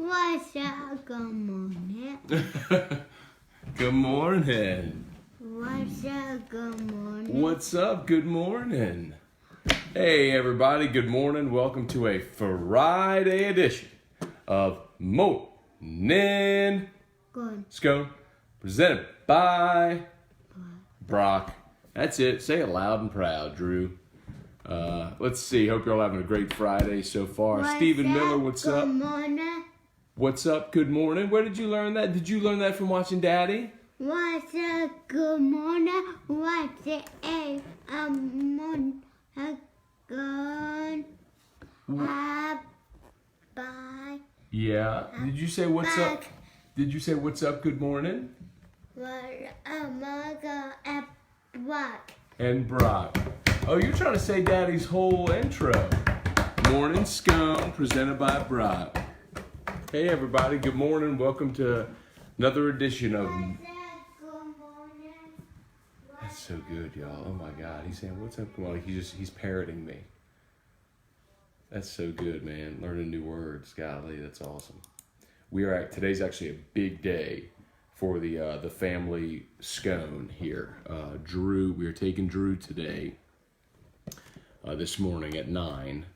What's up? Good morning. Good morning. What's up? Good morning. What's up? Good morning. Hey, everybody. Good morning. Welcome to a Friday edition of Morning Good. Scone, presented by Brock. That's it. Say it loud and proud, Drew. Let's see. Hope you're all having a great Friday so far. What's Stephen up? Miller, what's Good up? morning. What's up? Good morning. Where did you learn that? Did you learn that from watching Daddy? What's up? Good morning. What's up? Morning. Good. Bye. Yeah. Did you say what's up? Back. Did you say what's up? Good morning. What am I gonna Brock? And Brock. Oh, you're trying to say Daddy's whole intro. Morning Scone, presented by Brock. Hey, everybody. Good morning. Welcome to another edition of... What's up? Good morning. That's so good, y'all. Oh, my God. He's saying, what's up? Well, he's parroting me. That's so good, man. Learning new words. Golly, that's awesome. Today's actually a big day for the family Scone here. We are taking Drew today, this morning at 9,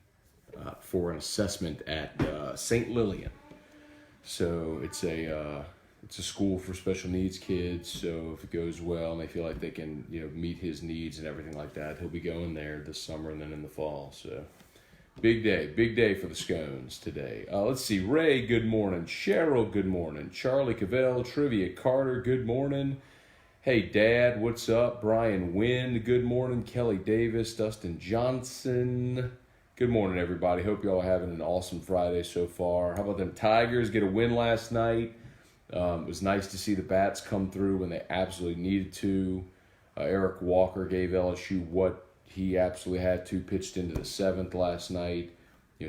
for an assessment at St. Lillian. So it's a school for special needs kids. So if it goes well and they feel like they can meet his needs and everything like that, he'll be going there this summer and then in the fall. So big day for the Scones today. Let's see. Ray, good morning. Cheryl, good morning. Charlie Cavell, Trivia Carter, good morning. Hey, Dad, what's up? Brian Wynn, good morning. Kelly Davis, Dustin Johnson. Good morning, everybody. Hope you all having an awesome Friday so far. How about them Tigers get a win last night? It was nice to see the bats come through when they absolutely needed to. Eric Walker gave LSU what he absolutely had to, pitched into the 7th last night,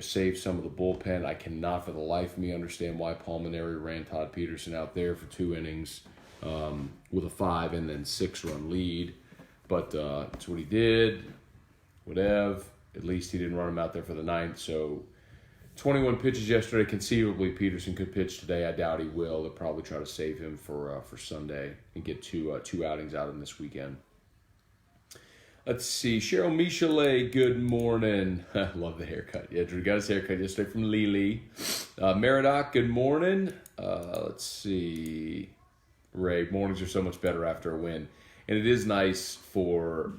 saved some of the bullpen. I cannot for the life of me understand why Palmineri ran Todd Peterson out there for 2 innings with a 5 and then 6-run lead. But that's what he did. Whatever. At least he didn't run him out there for the 9th. So 21 pitches yesterday. Conceivably, Peterson could pitch today. I doubt he will. They'll probably try to save him for Sunday and get two outings out of him this weekend. Let's see. Cheryl Michelet, good morning. Love the haircut. Yeah, Drew got his haircut yesterday from Lily. Meridoc, good morning. Let's see. Ray, mornings are so much better after a win. And it is nice for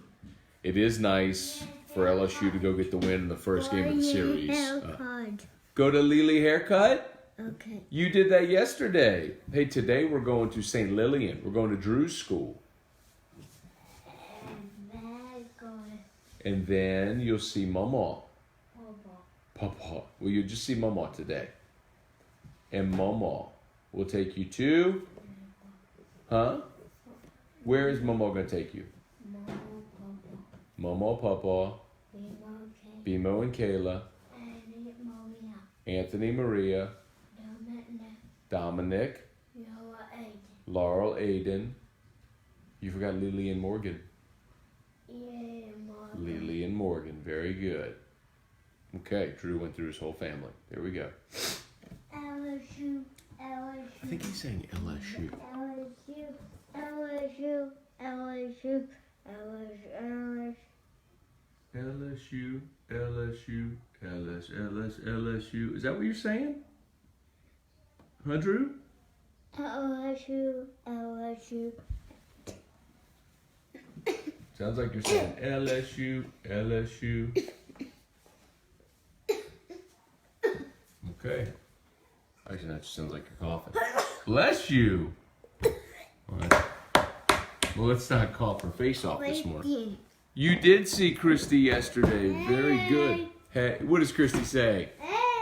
LSU to go get the win in the first game of the series. Go to Lily Haircut? Okay. You did that yesterday. Hey, today we're going to St. Lillian. We're going to Drew's school. And then you'll see Mama. Papa. Well, you'll just see Mama today. And Mama will take you to... Huh? Where is Mama going to take you? Mama, Papa. Bimo and Kayla. Anthony Maria. Dominic. Laurel Aiden. You forgot Lily and Morgan. Lily and Morgan. Very good. Okay, Drew went through his whole family. There we go. LSU. I think he's saying LSU. LSU. LSU. Is that what you're saying? Huh, Drew? LSU. Sounds like you're saying LSU. Okay. Actually, that just sounds like you're coughing. Bless you. All right. Well, let's not cough her face off this morning. You did see Christy yesterday. Very good. Hey, what does Christy say?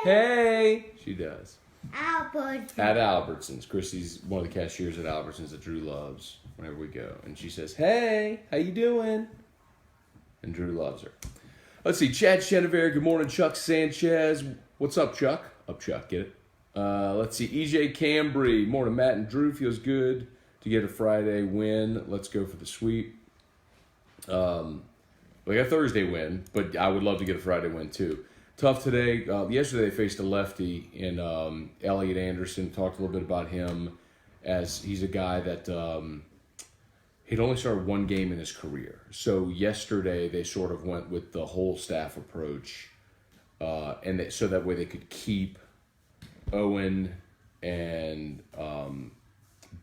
Hey. She does. Albertsons. At Albertsons. Christy's one of the cashiers at Albertsons that Drew loves whenever we go. And she says, hey, how you doing? And Drew loves her. Let's see. Chad Chenevier. Good morning, Chuck Sanchez. What's up, Chuck? Up, Chuck. Get it? Let's see. EJ Cambry. Morning, Matt and Drew. Feels good to get a Friday win. Let's go for the sweep. We got a Thursday win, but I would love to get a Friday win too. Tough today. Yesterday they faced a lefty in Elliot Anderson. Talked a little bit about him as he's a guy that he'd only started one game in his career. So yesterday they sort of went with the whole staff approach, so that way they could keep Owen and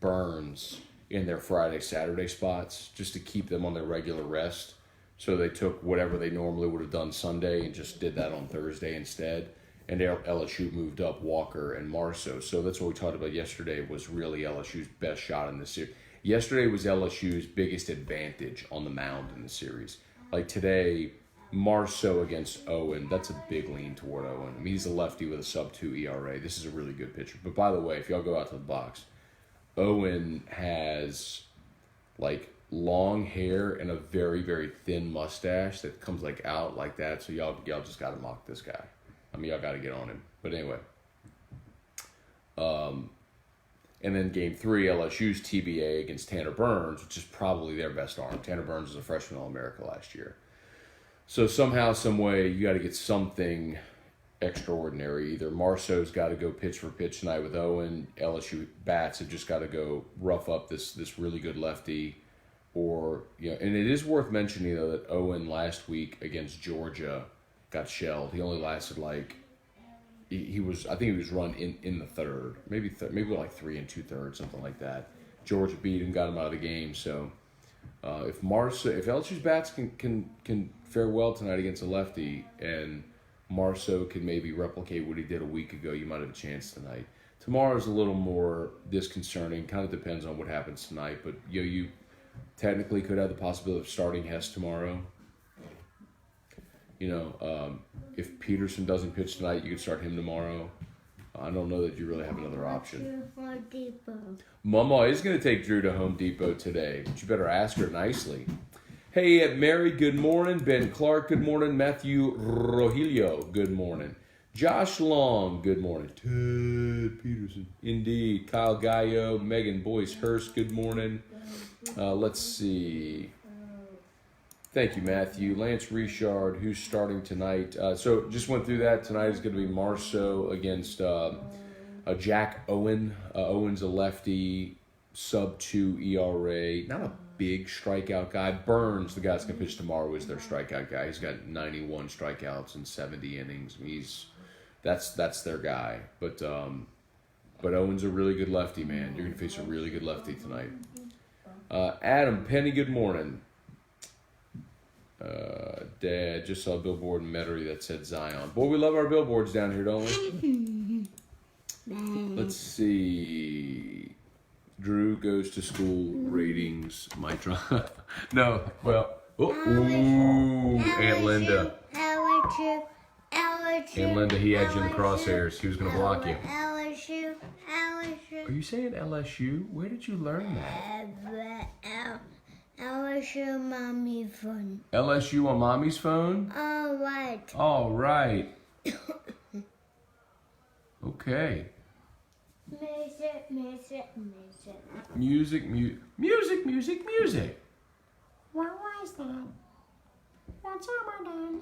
Burns in their Friday, Saturday spots just to keep them on their regular rest. So they took whatever they normally would have done Sunday and just did that on Thursday instead. And LSU moved up Walker and Marceau. So that's what we talked about yesterday was really LSU's best shot in the series. Yesterday was LSU's biggest advantage on the mound in the series. Like today, Marceau against Owen, that's a big lean toward Owen. I mean, he's a lefty with a sub-2 ERA. This is a really good pitcher. But by the way, if y'all go out to the box, Owen has like long hair and a very, very thin mustache that comes like out like that. So y'all just got to mock this guy. I mean, y'all got to get on him. But anyway. And then game 3, LSU's TBA against Tanner Burns, which is probably their best arm. Tanner Burns was a freshman All-America last year. So somehow, some way, you got to get something extraordinary. Either Marceau's got to go pitch for pitch tonight with Owen. LSU bats have just got to go rough up this really good lefty. Or, and it is worth mentioning, though, that Owen last week against Georgia got shelled. He only lasted I think he was run in the third, maybe like 3 2/3, something like that. Georgia beat him, got him out of the game. So if LSU's bats can fare well tonight against a lefty, and Marceau can maybe replicate what he did a week ago, you might have a chance tonight. Tomorrow's a little more disconcerting. Kind of depends on what happens tonight, but you technically could have the possibility of starting Hess tomorrow. If Peterson doesn't pitch tonight, you could start him tomorrow. I don't know that you really have another option. Mama is going to take Drew to Home Depot today, but you better ask her nicely. Hey, Mary, good morning. Ben Clark, good morning. Matthew Rogelio, good morning. Josh Long, good morning. Ted Peterson, indeed. Kyle Gallo, Megan Boyce Hurst, good morning. Let's see. Thank you, Matthew. Lance Richard, who's starting tonight. So just went through that. Tonight is going to be Marceau against Jack Owen. Owen's a lefty, sub-2 ERA. Not a big strikeout guy. Burns, the guy that's going to pitch tomorrow, is their strikeout guy. He's got 91 strikeouts in 70 innings. That's their guy. But Owen's a really good lefty, man. You're going to face a really good lefty tonight. Adam Penny, good morning. Dad, just saw a billboard in Metairie that said Zion. Boy, we love our billboards down here, don't we? Let's see. Drew goes to school ratings might drop. No, well, Aunt Linda. Aunt Linda, he had you in the crosshairs. He was going to block you. LSU. Are you saying LSU? Where did you learn that? LSU mommy phone. LSU on mommy's phone? All right. Okay. Music. What was that? What's on?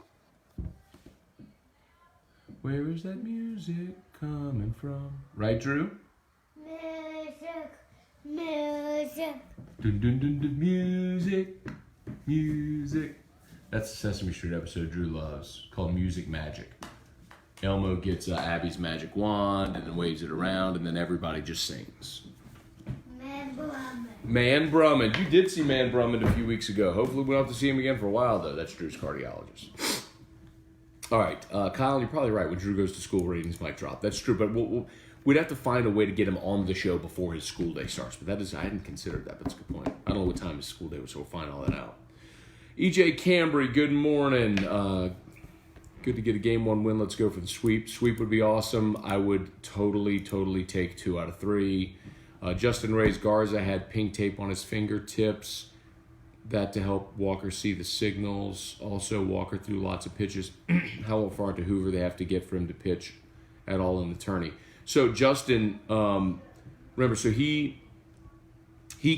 Where is that music coming from? Right, Drew? Music. Dun, dun, dun, dun, music. That's the Sesame Street episode Drew loves, called Music Magic. Elmo gets Abby's magic wand and then waves it around, and then everybody just sings. Man Brummond. You did see Man Brummond a few weeks ago. Hopefully we don't have to see him again for a while, though. That's Drew's cardiologist. All right, Kyle, you're probably right. When Drew goes to school, ratings might drop. That's true, but we'd have to find a way to get him on the show before his school day starts. But I hadn't considered that, but that's a good point. I don't know what time his school day was, so we'll find all that out. EJ Cambry, good morning. Good to get a Game 1 win. Let's go for the sweep. Sweep would be awesome. I would totally take 2 out of 3. Justin Reyes Garza had pink tape on his fingertips. That to help Walker see the signals. Also, Walker threw lots of pitches. How far to Hoover they have to get for him to pitch at all in the tourney. So Justin, remember, so he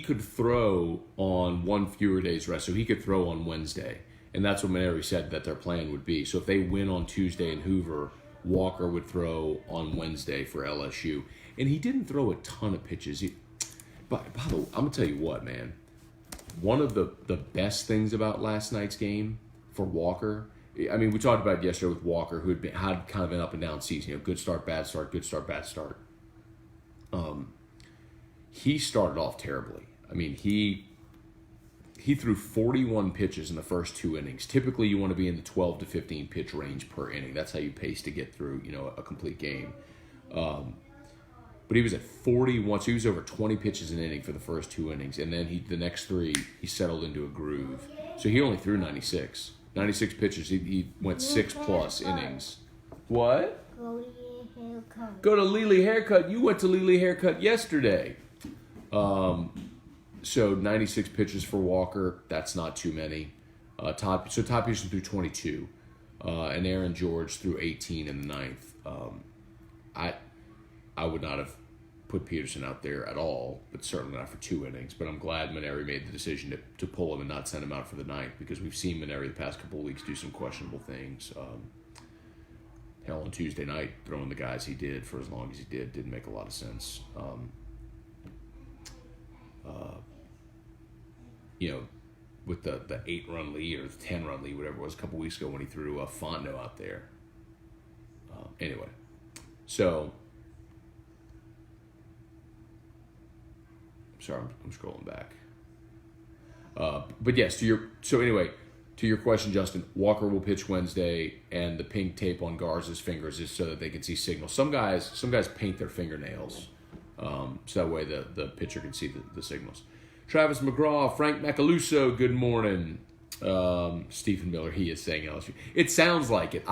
could throw on one fewer day's rest. So he could throw on Wednesday. And that's what Maneri said that their plan would be. So if they win on Tuesday in Hoover, Walker would throw on Wednesday for LSU. And he didn't throw a ton of pitches. But by the way, I'm going to tell you what, man. One of the best things about last night's game for Walker, I mean, we talked about it yesterday with Walker, who had kind of an up and down season. You know, good start, bad start, good start, bad start. He started off terribly. I mean, he threw 41 pitches in the first 2 innings. Typically, you want to be in the 12 to 15 pitch range per inning. That's how you pace to get through, you know, a complete game. But he was at 41, so he was over 20 pitches an inning for the first 2 innings. And then the next 3, he settled into a groove. So he only threw 96. 96 pitches. He went 6+ innings. What? Go to your haircut. Go to Lily Haircut. You went to Lily Haircut yesterday. So 96 pitches for Walker. That's not too many. Todd Peterson threw 22. And Aaron George threw 18 in the 9th. I would not have put Peterson out there at all, but certainly not for 2 innings. But I'm glad Maneri made the decision to pull him and not send him out for the 9th, because we've seen Maneri the past couple of weeks do some questionable things. Hell, on Tuesday night, throwing the guys he did for as long as he didn't make a lot of sense. You know, with the 8-run lead or the 10-run lead, whatever it was, a couple weeks ago when he threw Fontenot out there. Anyway, so... Sorry, I'm scrolling back. But yes, to your question, Justin, Walker will pitch Wednesday, and the pink tape on Garza's fingers is so that they can see signals. Some guys paint their fingernails, so that way the pitcher can see the signals. Travis McGraw, Frank Macaluso, good morning. Stephen Miller, he is saying LSU. It sounds like it.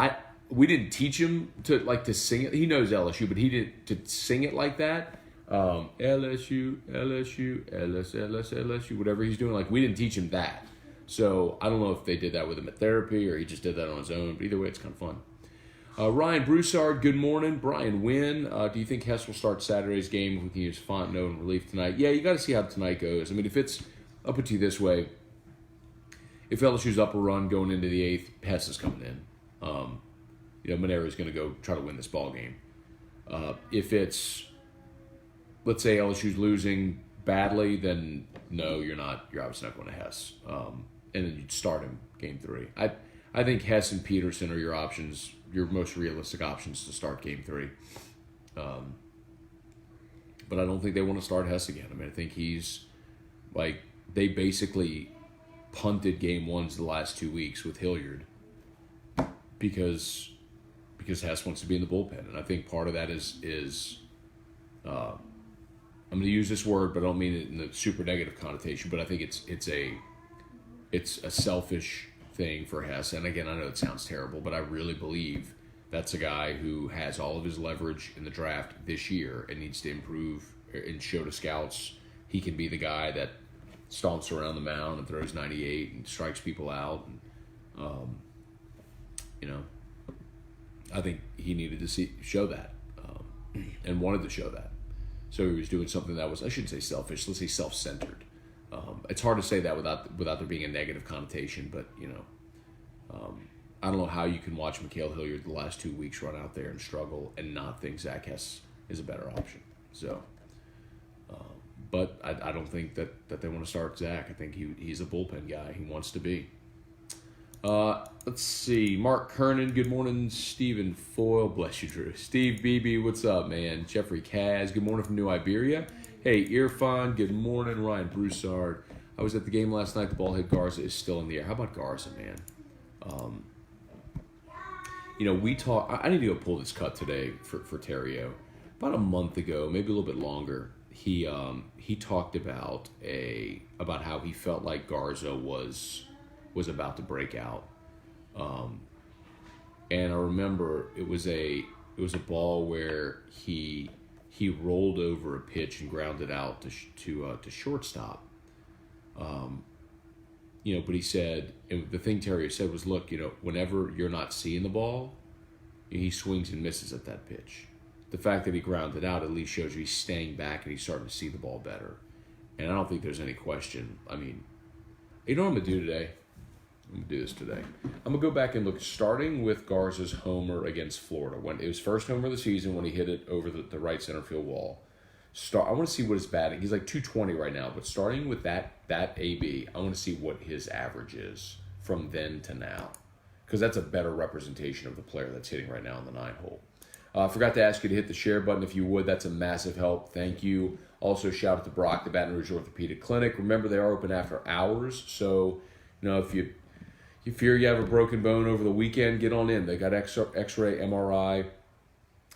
We didn't teach him to sing it. He knows LSU, but he didn't to sing it like that. LSU, LSU, whatever he's doing. Like, we didn't teach him that. So I don't know if they did that with him at therapy or he just did that on his own. But either way, it's kind of fun. Ryan Broussard, good morning. Brian Wynn, do you think Hess will start Saturday's game if we can use Fontenot in relief tonight? Yeah, you got to see how tonight goes. I mean, I'll put it to you this way. If LSU's up a run going into the 8th, Hess is coming in. Maneri's going to go try to win this ball game. If it's, let's say LSU's losing badly, then no, you're not. You're obviously not going to Hess. And then you'd start him game 3. I think Hess and Peterson are your options, your most realistic options to start game 3. But I don't think they want to start Hess again. I mean, I think he's like, they basically punted game 1s the last 2 weeks with Hilliard because Hess wants to be in the bullpen. And I think part of that is I'm going to use this word, but I don't mean it in the super negative connotation, but I think it's a selfish thing for Hess. And again, I know it sounds terrible, but I really believe that's a guy who has all of his leverage in the draft this year and needs to improve and show to scouts he can be the guy that stomps around the mound and throws 98 and strikes people out. And, I think he needed to show that and wanted to show that. So he was doing something that was, I shouldn't say selfish, let's say self-centered. It's hard to say that without there being a negative connotation, but, I don't know how you can watch Mikhail Hilliard the last 2 weeks run out there and struggle and not think Zach Hess is a better option. So, but I don't think that they want to start Zach. I think he's a bullpen guy. He wants to be. Let's see. Mark Kernan, good morning. Stephen Foyle, bless you, Drew. Steve Beebe, what's up, man? Jeffrey Kaz, good morning from New Iberia. Hey, Irfan, good morning. Ryan Broussard. I was at the game last night. The ball hit Garza is still in the air. How about Garza, man? We talk. I need to go pull this cut today for Terrio. About a month ago, maybe a little bit longer, he talked about how he felt like Garza was about to break out. And I remember it was a ball where he rolled over a pitch and grounded out to shortstop. But he said, and the thing Terry said was, look, whenever you're not seeing the ball, he swings and misses at that pitch. The fact that he grounded out at least shows you he's staying back and he's starting to see the ball better. And I don't think there's any question. I mean, you know what I'm going to do today? I'm going to do this today. I'm going to go back and look, starting with Garza's homer against Florida. When it was first homer of the season when he hit it over the right center field wall. I want to see what his batting. He's like 220 right now, but starting with that AB, I want to see what his average is from then to now, because that's a better representation of the player that's hitting right now in the 9-hole. I forgot to ask you to hit the share button if you would. That's a massive help. Thank you. Also, shout out to Brock, the Baton Rouge Orthopedic Clinic. Remember, they are open after hours, so if you fear you have a broken bone over the weekend, get on in. They got X-ray, MRI.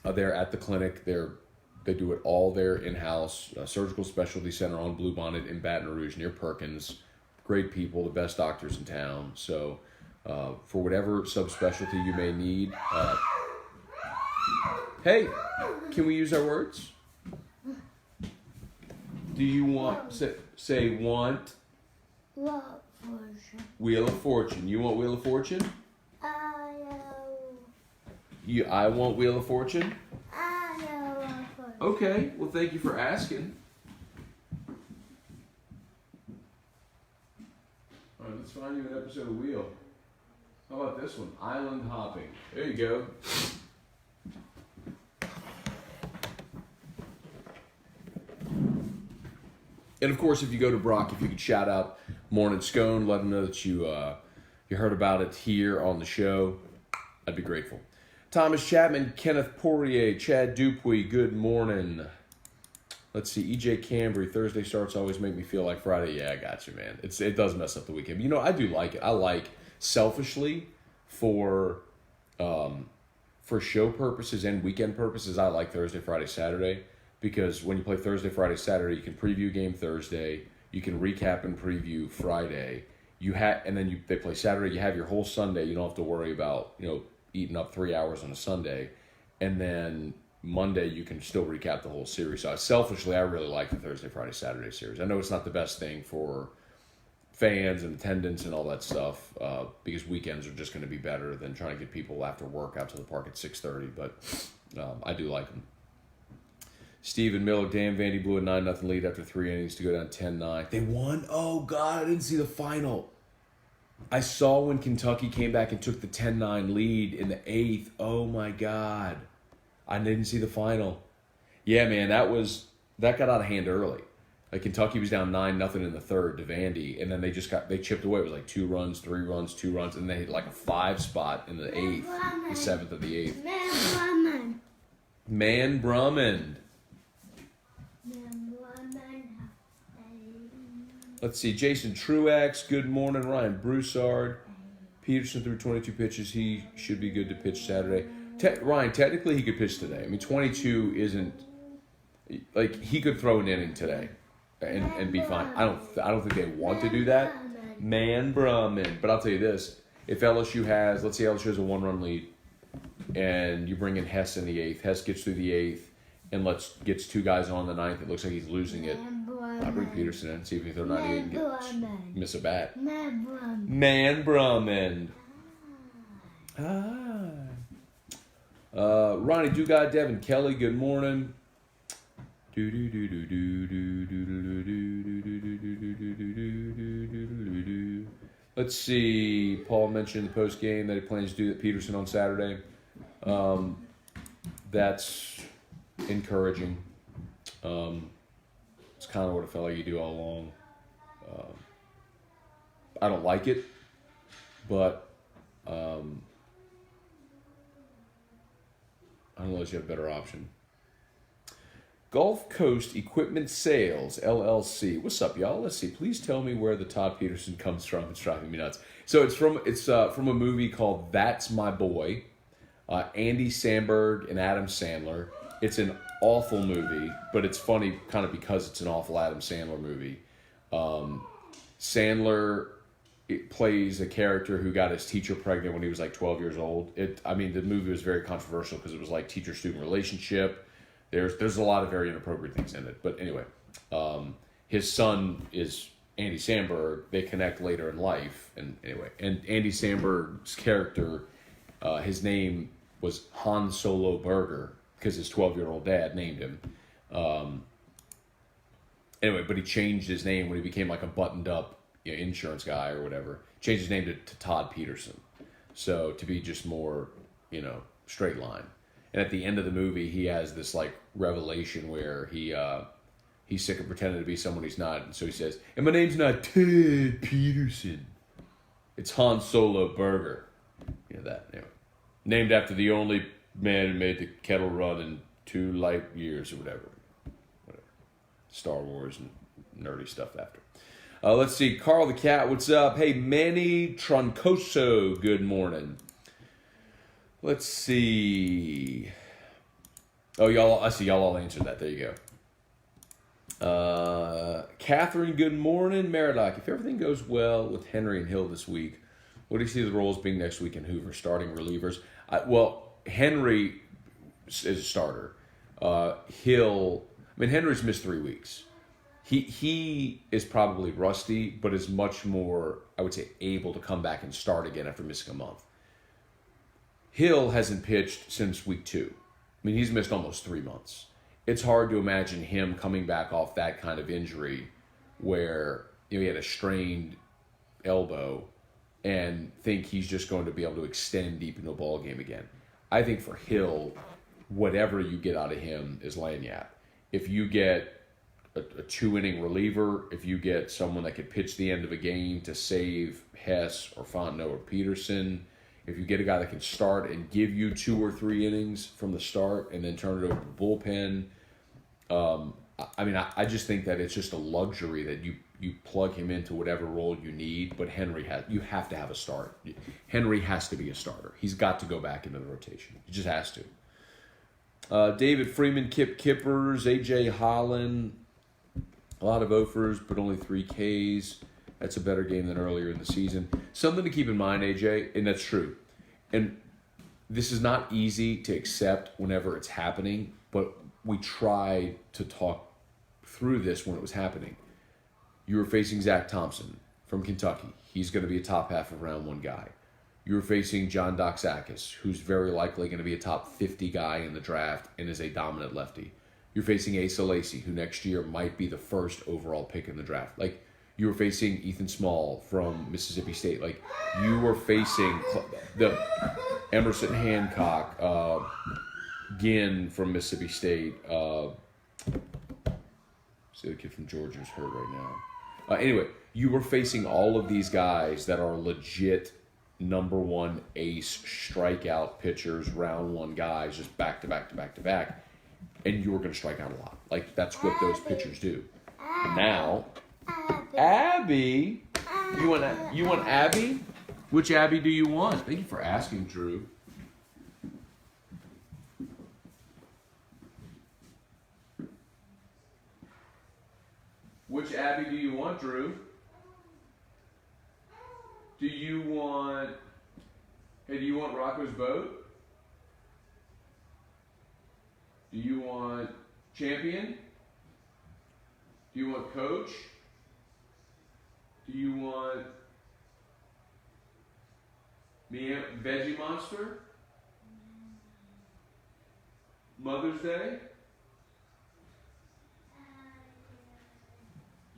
They're at the clinic. They do it all there in-house. Surgical Specialty Center on Bluebonnet in Baton Rouge near Perkins. Great people, the best doctors in town. So for whatever subspecialty you may need. Hey, can we use our words? Do you want, say want? Wheel of Fortune. You want Wheel of Fortune? I want Wheel of Fortune? Okay, well, thank you for asking. All right, let's find you an episode of Wheel. How about this one? Island Hopping. There you go. And of course, if you go to Brock, if you could shout out Morning Scone, let him know that you heard about it here on the show, I'd be grateful. Thomas Chapman, Kenneth Poirier, Chad Dupuy, good morning. Let's see, EJ Cambry, Thursday starts always make me feel like Friday. Yeah, I got you, man. It does mess up the weekend. I do like it. I like, selfishly, for show purposes and weekend purposes, I like Thursday, Friday, Saturday. Because when you play Thursday, Friday, Saturday, you can preview game Thursday, you can recap and preview Friday. And then they play Saturday. You have your whole Sunday. You don't have to worry about eating up 3 hours on a Sunday, and then Monday you can still recap the whole series. So selfishly, I really like the Thursday, Friday, Saturday series. I know it's not the best thing for fans and attendance and all that stuff, because weekends are just going to be better than trying to get people after work out to the park at 6:30. But I do like them. Steven Miller, Dan Vandy blew a 9-0 lead after 3 innings to go down 10-9. They won? Oh, God, I didn't see the final. I saw when Kentucky came back and took the 10-9 lead in the 8th. Oh, my God. I didn't see the final. Yeah, man, that got out of hand early. Like, Kentucky was down 9-0 in the 3rd to Vandy, and then they chipped away. It was like 2 runs, 3 runs, 2 runs, and they hit like a 5 spot in the 8th, the 7th of the 8th. Man Drummond. Let's see, Jason Truax, good morning. Ryan Broussard. Peterson threw 22 pitches. He should be good to pitch Saturday. Ryan, technically he could pitch today. I mean, 22 isn't, like, he could throw an inning today and be fine. I don't think they want to do that. Man Brumman. But I'll tell you this, if LSU has, let's say LSU has a 1-run lead, and you bring in Hess in the 8th, Hess gets through the 8th, and gets 2 guys on the 9th, it looks like he's losing it. I'll bring Peterson in, see if he can throw 98 and miss a bat. Man Brumman. Ronnie Dugard, Devin Kelly, good morning. Let's see. Paul mentioned in the post game that he plans to do at Peterson on Saturday. That's encouraging. It's kind of what it felt like you do all along. I don't like it, but I don't know unless you have a better option. Gulf Coast Equipment Sales, LLC. What's up, y'all? Let's see. Please tell me where the Todd Peterson comes from. It's driving me nuts. So it's from a movie called That's My Boy. Andy Samberg and Adam Sandler. It's an awful movie, but it's funny kind of because it's an awful Adam Sandler movie. Sandler plays a character who got his teacher pregnant when he was like 12 years old. The movie was very controversial because it was like teacher-student relationship. There's a lot of very inappropriate things in it. But anyway, his son is Andy Samberg. They connect later in life. And Andy Samberg's character, his name was Han Solo Burger because his 12-year-old dad named him. But he changed his name when he became like a buttoned-up, insurance guy or whatever, changed his name to Todd Peterson. So to be just more, straight line. And at the end of the movie, he has this like revelation where he's sick of pretending to be someone he's not. And so he says, and my name's not Ted Peterson. It's Han Solo Burger. That. Anyway. Named after the only man who made the kettle run in 2 light years or whatever. Star Wars and nerdy stuff after. Let's see. Carl the Cat, what's up? Hey, Manny Troncoso, good morning. Let's see. Oh, I see y'all all answered that. There you go. Catherine, good morning. Meridoc, if everything goes well with Henry and Hill this week, what do you see the roles being next week in Hoover? Starting relievers? Henry is a starter. Henry's missed 3 weeks. He is probably rusty, but is much more, I would say, able to come back and start again after missing a month. Hill hasn't pitched since week 2. He's missed almost 3 months. It's hard to imagine him coming back off that kind of injury where he had a strained elbow and think he's just going to be able to extend deep into a ball game again. I think for Hill, whatever you get out of him is lagniappe. If you get a 2-inning reliever, if you get someone that could pitch the end of a game to save Hess or Fontenot or Peterson, if you get a guy that can start and give you 2 or 3 innings from the start and then turn it over to the bullpen, I just think that it's just a luxury that you plug him into whatever role you need, but you have to have a start. Henry has to be a starter. He's got to go back into the rotation. He just has to. David Freeman, Kip Kippers, A.J. Holland, a lot of offers, but only 3 Ks. That's a better game than earlier in the season. Something to keep in mind, AJ, and that's true. And this is not easy to accept whenever it's happening, but we tried to talk through this when it was happening. You were facing Zach Thompson from Kentucky. He's going to be a top half of round 1 guy. You were facing John Doxakis, who's very likely going to be a top 50 guy in the draft and is a dominant lefty. You're facing Asa Lacy, who next year might be the first overall pick in the draft. You were facing Ethan Small from Mississippi State. You were facing the Emerson Hancock, Ginn from Mississippi State. See, the kid from Georgia is hurt right now. Anyway, you were facing all of these guys that are legit number 1 ace strikeout pitchers, round 1 guys, just back to back to back to back. And you were going to strike out a lot. That's what those pitchers do. Now, Abby, you want Abby? Which Abby do you want? Thank you for asking, Drew. Which Abby do you want, Drew? Do you want Rocco's boat? Do you want Champion? Do you want Coach? Do you want Veggie Monster? Mother's Day?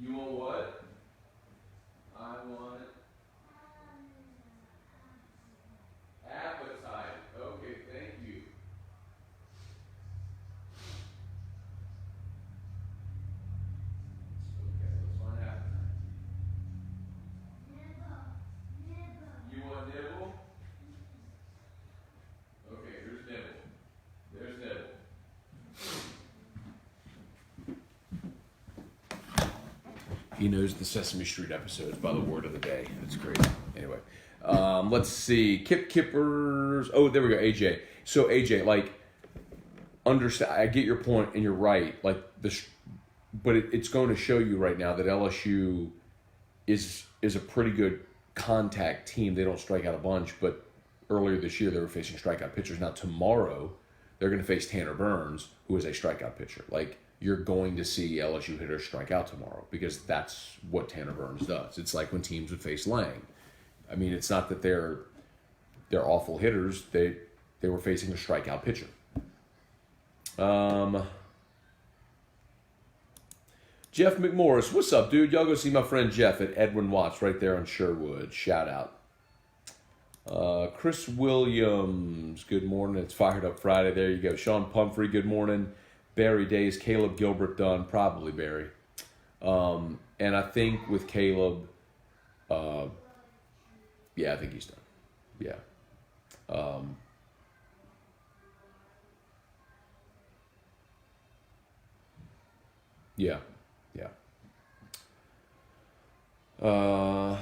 You want what? I want appetite. Okay, thank you. Okay, let's find appetite. You want nibble? Okay, here's nibble. There's nibble. He knows the Sesame Street episodes by the word of the day. That's great. Anyway, let's see. Kip Kippers. Oh, there we go. AJ. So AJ, understand. I get your point, and you're right. But it's going to show you right now that LSU is a pretty good contact team. They don't strike out a bunch, but earlier this year they were facing strikeout pitchers. Now tomorrow they're going to face Tanner Burns, who is a strikeout pitcher. You're going to see LSU hitters strike out tomorrow because that's what Tanner Burns does. It's like when teams would face Lang. It's not that they're awful hitters. They were facing a strikeout Jeff McMorris, what's up, dude? Y'all go see my friend Jeff at Edwin Watts right there on Sherwood. Shout out. Chris Williams, good morning. It's Fired Up Friday. There you go. Sean Pumphrey, good morning. Barry Days, Caleb Gilbert done. Probably Barry. And I think with Caleb, yeah, I think he's done. Yeah. Yeah. Oh,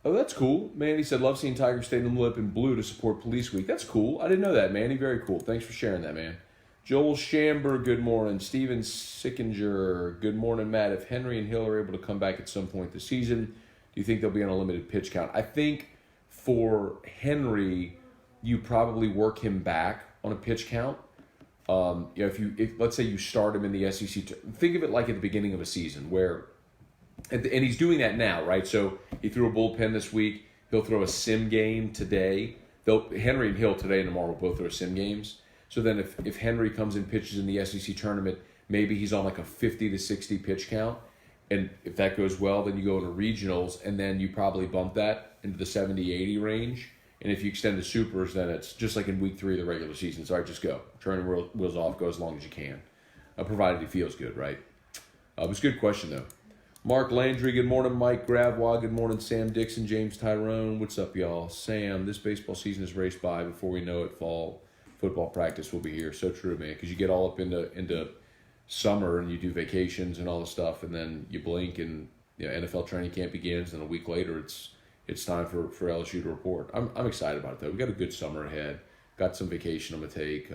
that's cool. Manny said, love seeing Tiger Stadium lit up in blue to support Police Week. That's cool. I didn't know that, Manny. Very cool. Thanks for sharing that, man. Joel Shamber, good morning. Steven Sickinger, good morning, Matt. If Henry and Hill are able to come back at some point this season, do you think they'll be on a limited pitch count? I think for Henry, you probably work him back on a pitch count. If let's say you start him in the SEC, think of it like at the beginning of a season where, and he's doing that now, right? So he threw a bullpen this week. He'll throw a sim game today. Henry and Hill today and tomorrow will both throw sim games. So then if Henry comes and pitches in the SEC tournament, maybe he's on like a 50 to 60 pitch count. And if that goes well, then you go into regionals, and then you probably bump that into the 70, 80 range. And if you extend the supers, then it's just like in week 3 of the regular season. It's all right, just go. Turn the wheels off, go as long as you can. Provided he feels good, right? It was a good question, though. Mark Landry, good morning. Mike Gravois, good morning. Sam Dixon, James Tyrone, what's up, y'all? Sam, this baseball season is raced by. Before we know it, fall football practice will be here. So true, man, because you get all up into summer and you do vacations and all the stuff, and then you blink and NFL training camp begins, and a week later it's time for LSU to report. I'm excited about it, though. We got a good summer ahead. Got some vacation I'm going to take.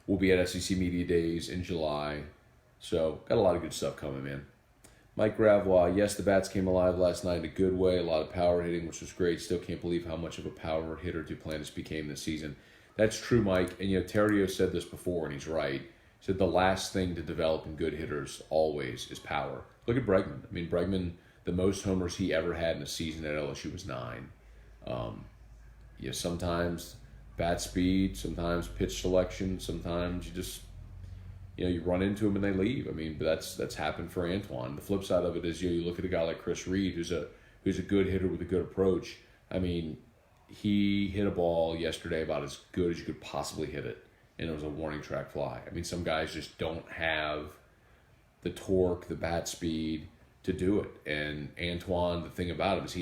We'll be at SEC Media Days in July. So, got a lot of good stuff coming, man. Mike Gravois, yes, the bats came alive last night in a good way. A lot of power hitting, which was great. Still can't believe how much of a power hitter Duplantis became this season. That's true, Mike. And, Terrio said this before, and he's right. He said the last thing to develop in good hitters always is power. Look at Bregman. I mean, Bregman, the most homers he ever had in a season at LSU was 9. Sometimes bat speed, sometimes pitch selection, sometimes you just, you run into them and they leave. I mean, but that's happened for Antoine. The flip side of it is, you look at a guy like Chris Reed, who's a good hitter with a good approach. I mean, he hit a ball yesterday about as good as you could possibly hit it, and it was a warning track fly. I mean, some guys just don't have the torque, the bat speed to do it. And Antoine, the thing about him is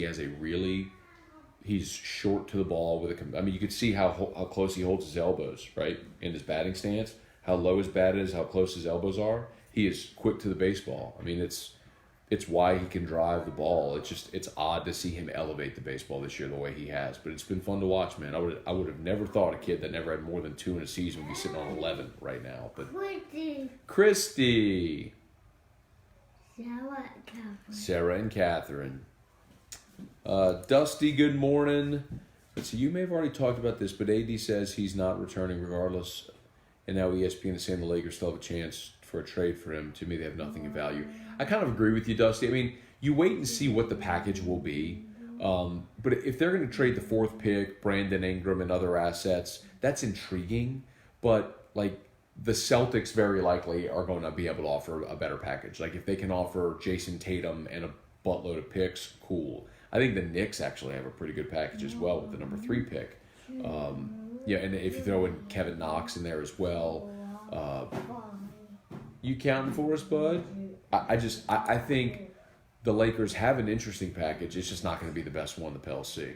he's short to the ball you could see how close he holds his elbows, right, in his batting stance, how low his bat is, how close his elbows are. He is quick to the baseball. I mean, it's why he can drive the ball. It's odd to see him elevate the baseball this year the way he has. But it's been fun to watch, man. I would have never thought a kid that never had more than 2 in a season would be sitting on 11 right now. But Christy. Sarah and Catherine. Dusty, good morning. Let's see, you may have already talked about this, but AD says he's not returning regardless. And now ESPN is saying the Lakers still have a chance for a trade for him. To me, they have nothing of value. I kind of agree with you, Dusty. I mean, you wait and see what the package will be. But if they're going to trade the 4th pick, Brandon Ingram, and other assets, that's intriguing. But, the Celtics very likely are going to be able to offer a better package. If they can offer Jason Tatum and a buttload of picks, cool. I think the Knicks actually have a pretty good package as well with the number 3 pick. And if you throw in Kevin Knox in there as well, you counting for us, bud? I think the Lakers have an interesting package. It's just not going to be the best one, the PLC.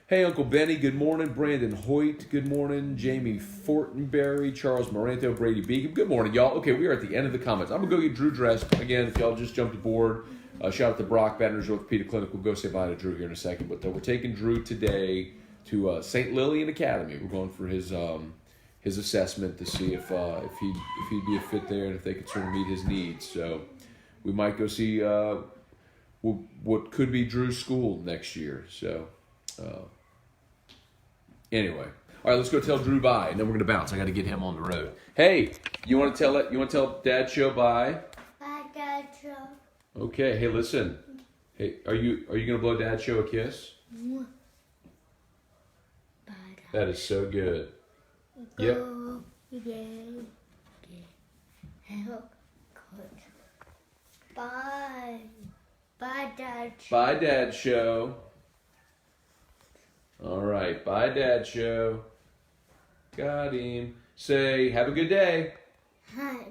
Hey, Uncle Benny, good morning. Brandon Hoyt, good morning. Jamie Fortenberry, Charles Moranto, Brady Beacom, good morning, y'all. Okay, we are at the end of the comments. I'm going to go get Drew dressed. Again, if y'all just jumped aboard, shout out to Brock Banner's Orthopedic Clinic. We'll go say bye to Drew here in a second. But we're taking Drew today to St. Lillian Academy. We're going for his assessment to see if he'd be a fit there and if they could sort of meet his needs. So we might go see what could be Drew's school next year. So anyway, all right, let's go tell Drew bye, and then we're gonna bounce. I got to get him on the road. Hey, you want to tell Dad Show bye? Bye, Dad Show. Okay. Hey, listen. Hey, are you gonna blow Dad Show a kiss? Bye. That is so good. Yep. Go. Bye. Bye, Dad. Bye, Dad Show. All right. Bye, Dad Show. Got him. Say, have a good day. Hi,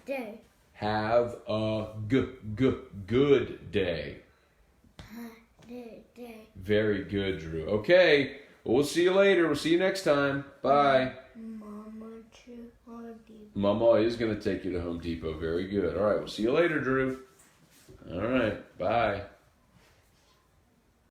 Dad. Have a good day. Hi, Dad. Very good, Drew. Okay. Well, we'll see you later. We'll see you next time. Bye. Mama to Home Depot. Mama is going to take you to Home Depot. Very good. All right. We'll see you later, Drew. All right. Bye.